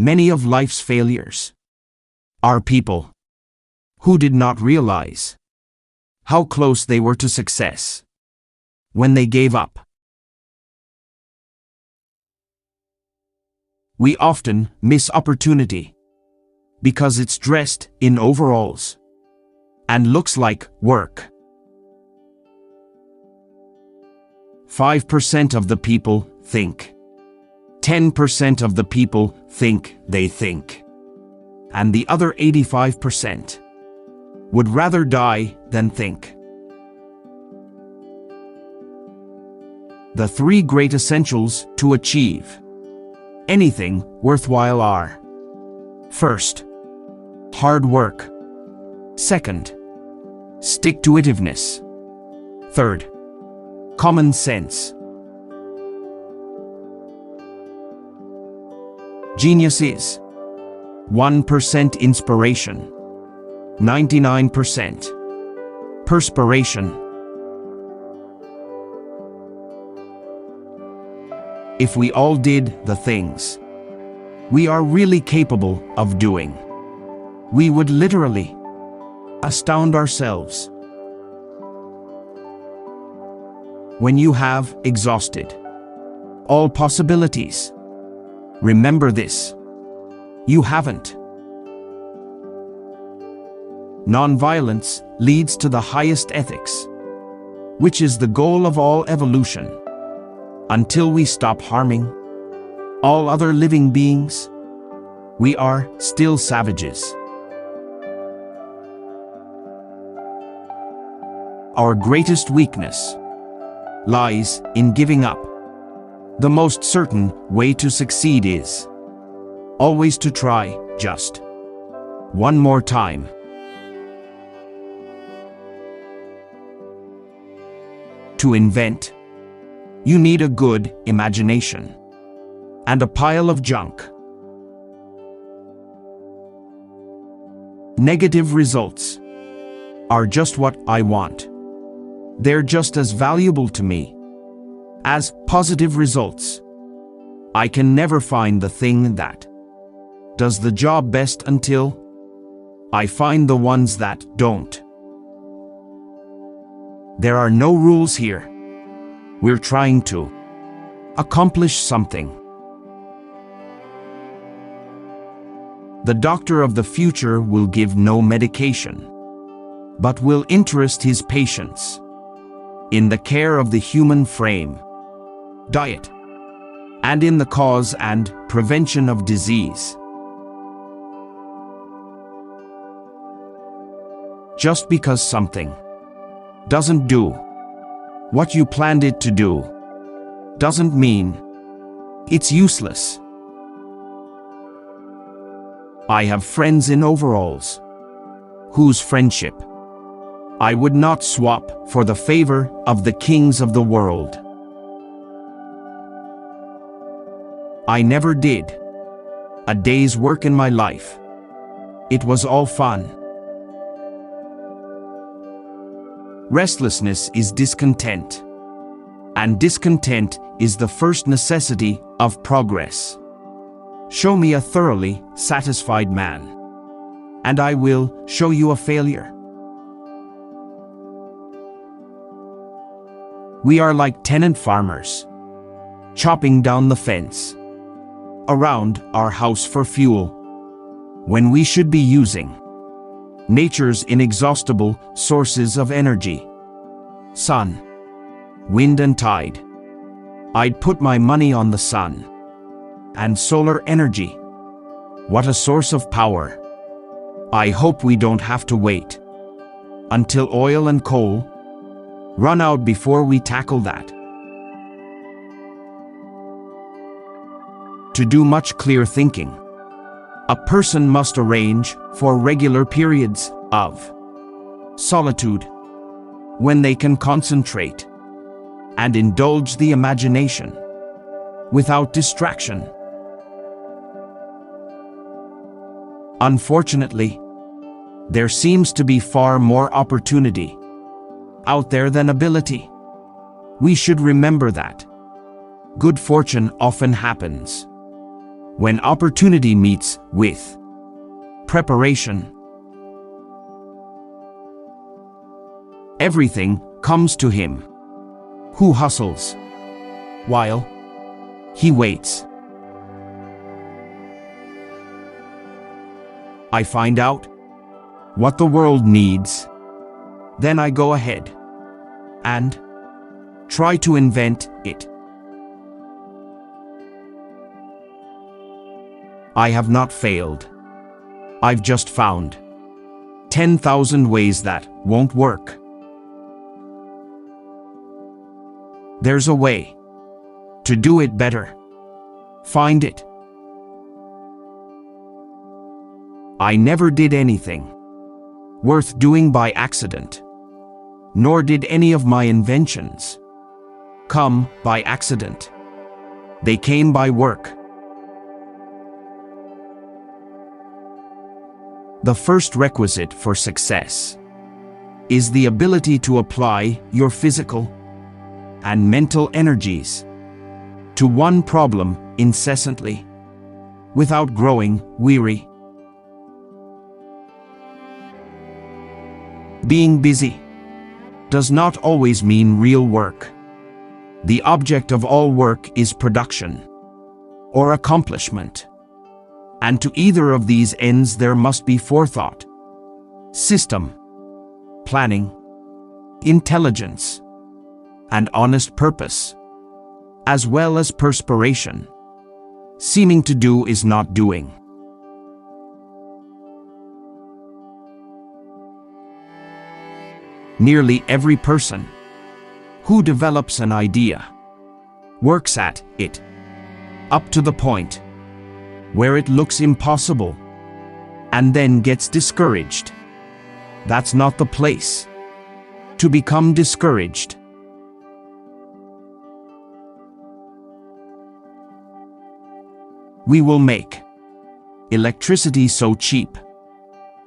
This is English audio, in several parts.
Many of life's failures are people who did not realize how close they were to success when they gave up. We often miss opportunity because it's dressed in overalls and looks like work. 5% of the people think. 10% of the people think they think. And the other 85% would rather die than think. The 3 great essentials to achieve anything worthwhile are: first, hard work; second, stick-to-itiveness; third, common sense. Genius is 1% inspiration, 99% perspiration. If we all did the things we are really capable of doing, we would literally astound ourselves. When you have exhausted all possibilities, remember this: you haven't. Nonviolence leads to the highest ethics, which is the goal of all evolution. Until we stop harming all other living beings, we are still savages. Our greatest weakness lies in giving up. The most certain way to succeed is always to try just one more time. To invent, you need a good imagination and a pile of junk. Negative results are just what I want. They're just as valuable to me as positive results. I can never find the thing that does the job best until I find the ones that don't. There are no rules here. We're trying to accomplish something. The doctor of the future will give no medication, but will interest his patients in the care of the human frame, diet, and in the cause and prevention of disease. Just because something doesn't do what you planned it to do doesn't mean it's useless. I have friends in overalls whose friendship I would not swap for the favor of the kings of the world. I never did a day's work in my life. It was all fun. Restlessness is discontent, and discontent is the first necessity of progress. Show me a thoroughly satisfied man, and I will show you a failure. We are like tenant farmers, chopping down the fence around our house for fuel, when we should be using nature's inexhaustible sources of energy: sun, wind, and tide. I'd put my money on the sun and solar energy. What a source of power! I hope we don't have to wait until oil and coal run out before we tackle that. To do much clear thinking, a person must arrange for regular periods of solitude when they can concentrate and indulge the imagination without distraction. Unfortunately, there seems to be far more opportunity out there than ability. We should remember that good fortune often happens when opportunity meets with preparation, everything comes to him who hustles while he waits. I find out what the world needs. Then I go ahead and try to invent it. I have not failed. I've just found 10,000 ways that won't work. There's a way to do it better. Find it. I never did anything worth doing by accident, nor did any of my inventions come by accident. They came by work. The first requisite for success is the ability to apply your physical and mental energies to one problem incessantly, without growing weary. Being busy does not always mean real work. The object of all work is production or accomplishment, and to either of these ends there must be forethought, system, planning, intelligence, and honest purpose, as well as perspiration. Seeming to do is not doing. Nearly every person who develops an idea works at it up to the point where it looks impossible and then gets discouraged. That's not the place to become discouraged. We will make electricity so cheap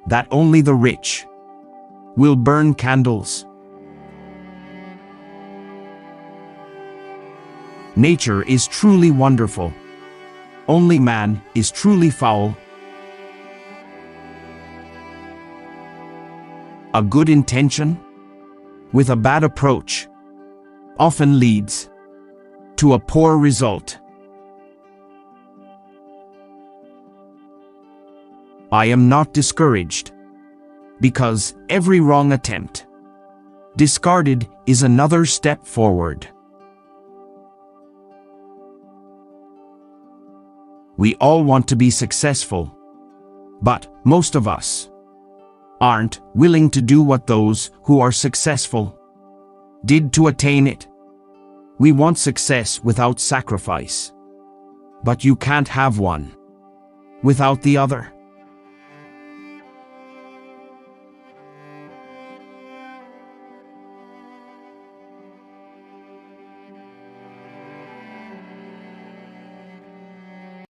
that only the rich will burn candles. Nature is truly wonderful. Only man is truly foul. A good intention with a bad approach often leads to a poor result. I am not discouraged, because every wrong attempt discarded is another step forward. We all want to be successful, but most of us aren't willing to do what those who are successful did to attain it. We want success without sacrifice, but you can't have one without the other.